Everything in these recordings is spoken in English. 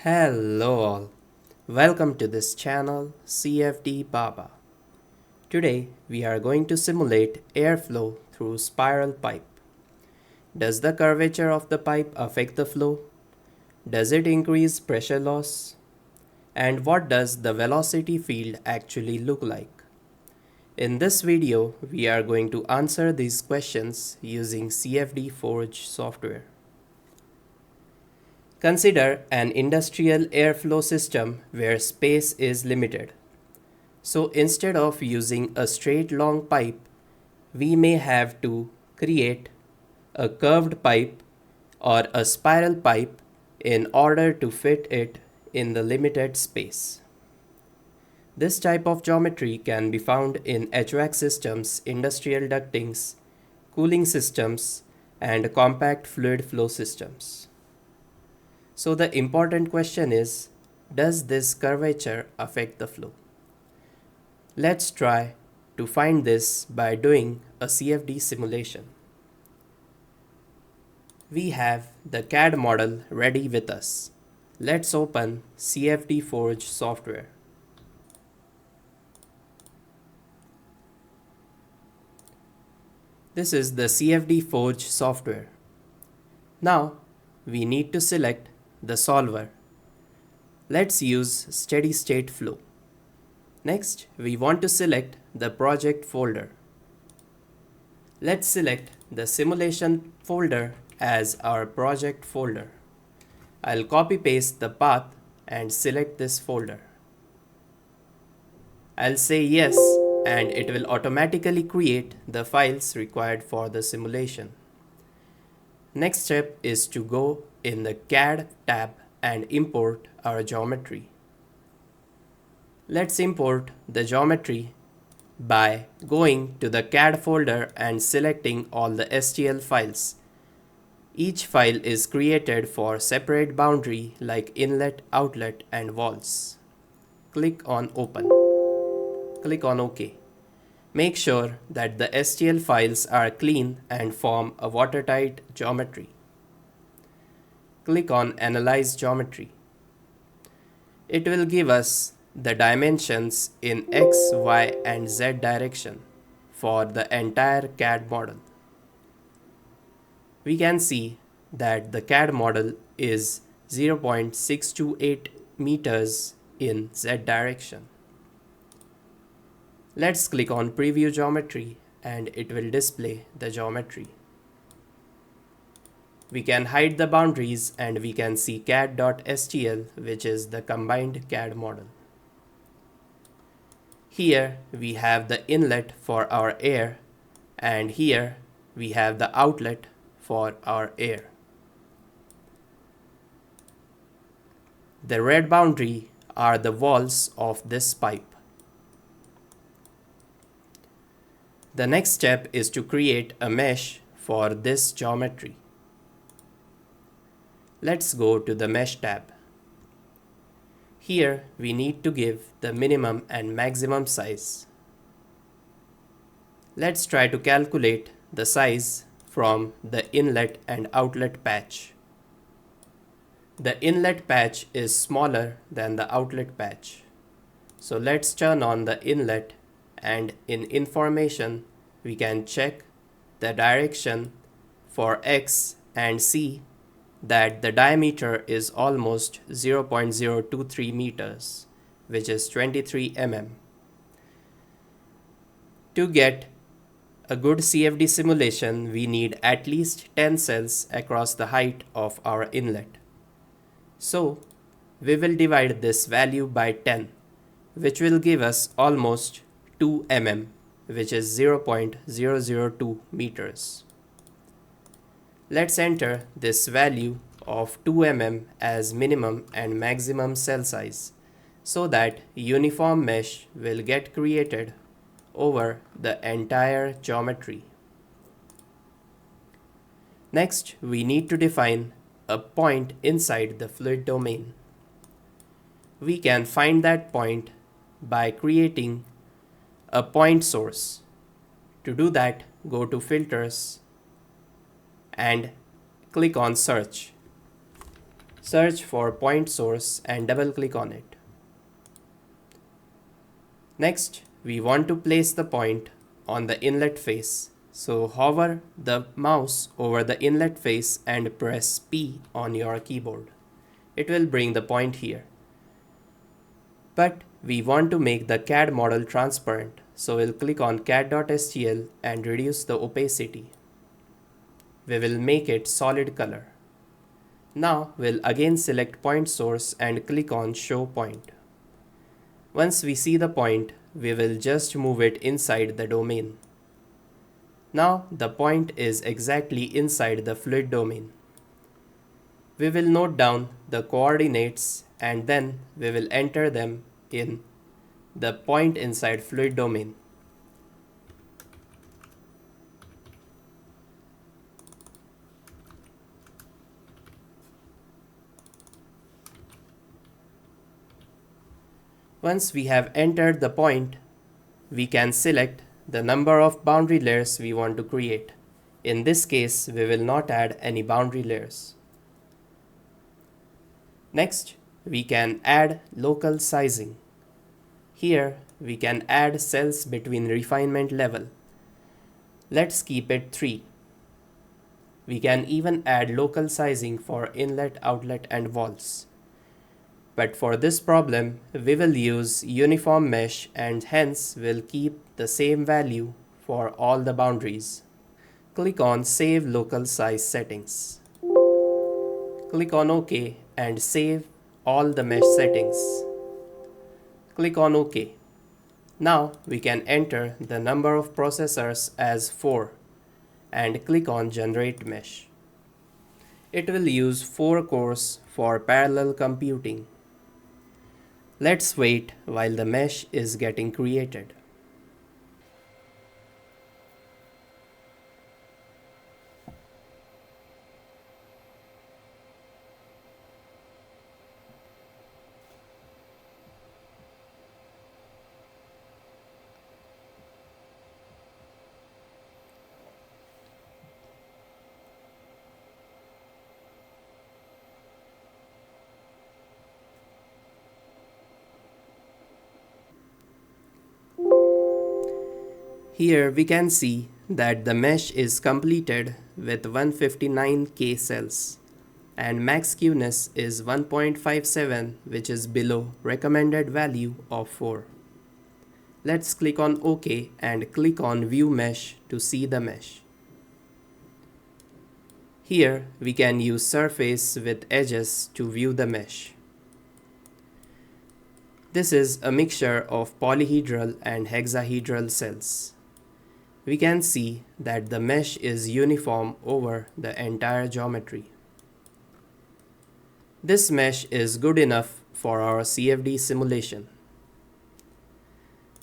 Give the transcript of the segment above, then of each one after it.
Hello all, welcome to this channel CFDBaba. Today we are going to simulate airflow through spiral pipe. Does the curvature of the pipe affect the flow? Does it increase pressure loss? And what does the velocity field actually look like? In this video, we are going to answer these questions using CFDForge software. Consider an industrial airflow system where space is limited. So instead of using a straight long pipe, we may have to create a curved pipe or a spiral pipe in order to fit it in the limited space. This type of geometry can be found in HVAC systems, industrial ductings, cooling systems, and compact fluid flow systems. So the important question is, does this curvature affect the flow? Let's try to find this by doing a CFD simulation. We have the CAD model ready with us. Let's open CFDForge software. This is the CFDForge software. Now we need to select the solver. Let's use steady state flow. Next, we want to select the project folder. Let's select the simulation folder as our project folder. I'll copy paste the path and select this folder. I'll say yes, and it will automatically create the files required for the simulation. Next step is to go in the CAD tab and import our geometry. Let's import the geometry by going to the CAD folder and selecting all the STL files. Each file is created for separate boundary like inlet, outlet, and walls. Click on Open. Click on OK. Make sure that the STL files are clean and form a watertight geometry. Click on Analyze Geometry. It will give us the dimensions in X, Y, and Z direction for the entire CAD model. We can see that the CAD model is 0.628 meters in Z direction. Let's click on Preview Geometry and it will display the geometry. We can hide the boundaries and we can see CAD.stl, which is the combined CAD model. Here we have the inlet for our air, and here we have the outlet for our air. The red boundary are the walls of this pipe. The next step is to create a mesh for this geometry. Let's go to the Mesh tab. Here we need to give the minimum and maximum size. Let's try to calculate the size from the inlet and outlet patch. The inlet patch is smaller than the outlet patch. So let's turn on the inlet, and in information we can check the direction for X and see that the diameter is almost 0.023 meters, which is 23 mm. To get a good CFD simulation, we need at least 10 cells across the height of our inlet. So we will divide this value by 10, which will give us almost 2 mm, which is 0.002 meters. Let's enter this value of 2 mm as minimum and maximum cell size so that uniform mesh will get created over the entire geometry. Next, we need to define a point inside the fluid domain. We can find that point by creating a point source. To do that, go to Filters and click on Search. Search for point source and double click on it. Next, we want to place the point on the inlet face. So hover the mouse over the inlet face and press P on your keyboard. It will bring the point here. But we want to make the CAD model transparent, so we'll click on CAD.stl and reduce the opacity. We will make it solid color. Now we'll again select point source and click on show point. Once we see the point, we will just move it inside the domain. Now the point is exactly inside the fluid domain. We will note down the coordinates and then we will enter them in the point inside fluid domain. Once we have entered the point, we can select the number of boundary layers we want to create. In this case, we will not add any boundary layers. Next, we can add local sizing. Here, we can add cells between refinement level. Let's keep it 3. We can even add local sizing for inlet, outlet, and walls. But for this problem, we will use uniform mesh and hence will keep the same value for all the boundaries. Click on Save Local Size Settings. Click on OK and save all the mesh settings. Click on OK. Now we can enter the number of processors as 4 and click on Generate Mesh. It will use 4 cores for parallel computing. Let's wait while the mesh is getting created. Here we can see that the mesh is completed with 159K cells and max skewness is 1.57, which is below recommended value of 4. Let's click on OK and click on View Mesh to see the mesh. Here we can use surface with edges to view the mesh. This is a mixture of polyhedral and hexahedral cells. We can see that the mesh is uniform over the entire geometry. This mesh is good enough for our CFD simulation.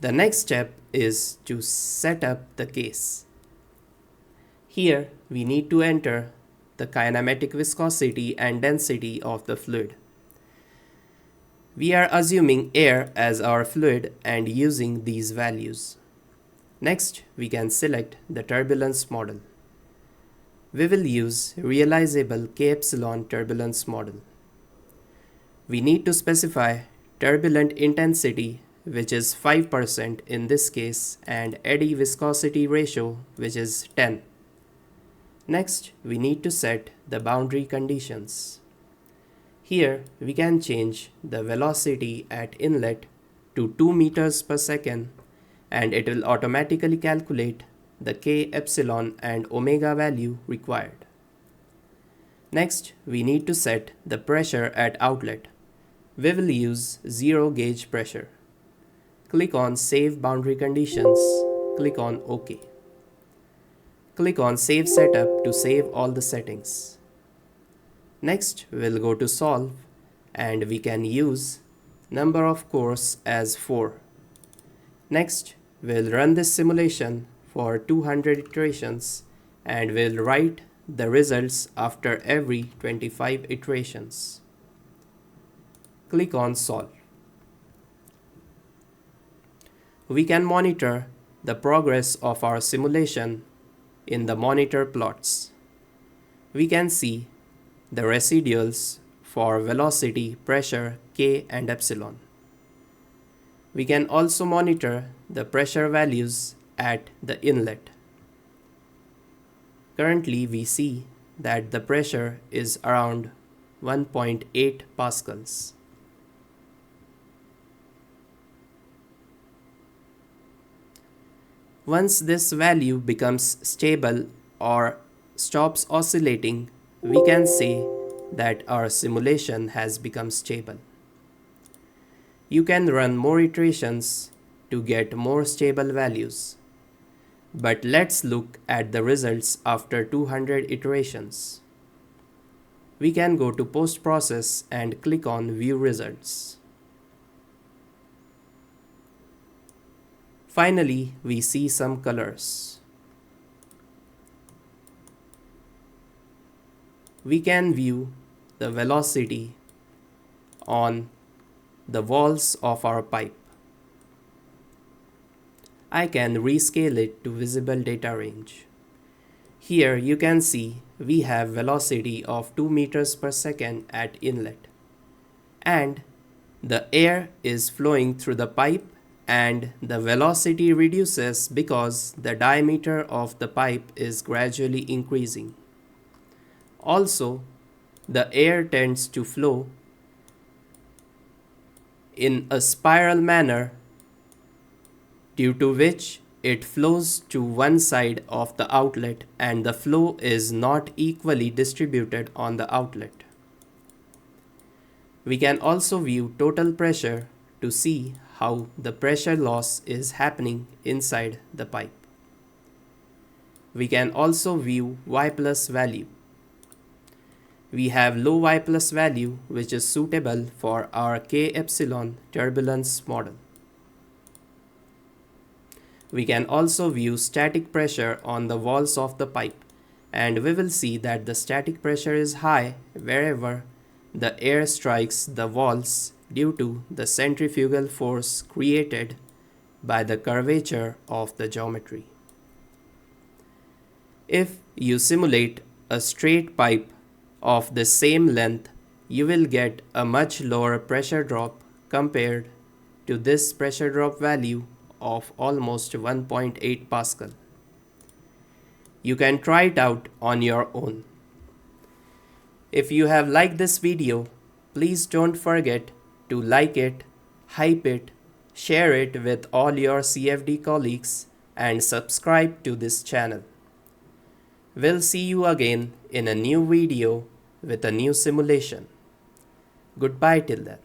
The next step is to set up the case. Here we need to enter the kinematic viscosity and density of the fluid. We are assuming air as our fluid and using these values. Next, we can select the turbulence model. We will use realizable K-epsilon turbulence model. We need to specify turbulent intensity, which is 5% in this case, and eddy viscosity ratio, which is 10. Next, we need to set the boundary conditions. Here, we can change the velocity at inlet to 2 meters per second and it will automatically calculate the K, epsilon and omega value required. Next, we need to set the pressure at outlet. We will use 0 gauge pressure. Click on Save Boundary Conditions. Click on OK. Click on Save Setup to save all the settings. Next, we'll go to Solve and we can use number of cores as 4. Next, we'll run this simulation for 200 iterations and we'll write the results after every 25 iterations. Click on Solve. We can monitor the progress of our simulation in the monitor plots. We can see the residuals for velocity, pressure, K and epsilon. We can also monitor the pressure values at the inlet. Currently, we see that the pressure is around 1.8 pascals. Once this value becomes stable or stops oscillating, we can say that our simulation has become stable. You can run more iterations to get more stable values. But let's look at the results after 200 iterations. We can go to post-process and click on View Results. Finally, we see some colors. We can view the velocity on the walls of our pipe. I can rescale it to visible data range. Here you can see we have velocity of 2 meters per second at inlet, and the air is flowing through the pipe and the velocity reduces because the diameter of the pipe is gradually increasing. Also, the air tends to flow in a spiral manner, due to which it flows to one side of the outlet and the flow is not equally distributed on the outlet. We can also view total pressure to see how the pressure loss is happening inside the pipe. We can also view Y plus value. We have low Y plus value, which is suitable for our K epsilon turbulence model. We can also view static pressure on the walls of the pipe, and we will see that the static pressure is high wherever the air strikes the walls due to the centrifugal force created by the curvature of the geometry. If you simulate a straight pipe of the same length, you will get a much lower pressure drop compared to this pressure drop value of almost 1.8 Pascal. You can try it out on your own. If you have liked this video, please don't forget to like it, hype it, share it with all your CFD colleagues, and subscribe to this channel. We'll see you again in a new video with a new simulation. Goodbye till then.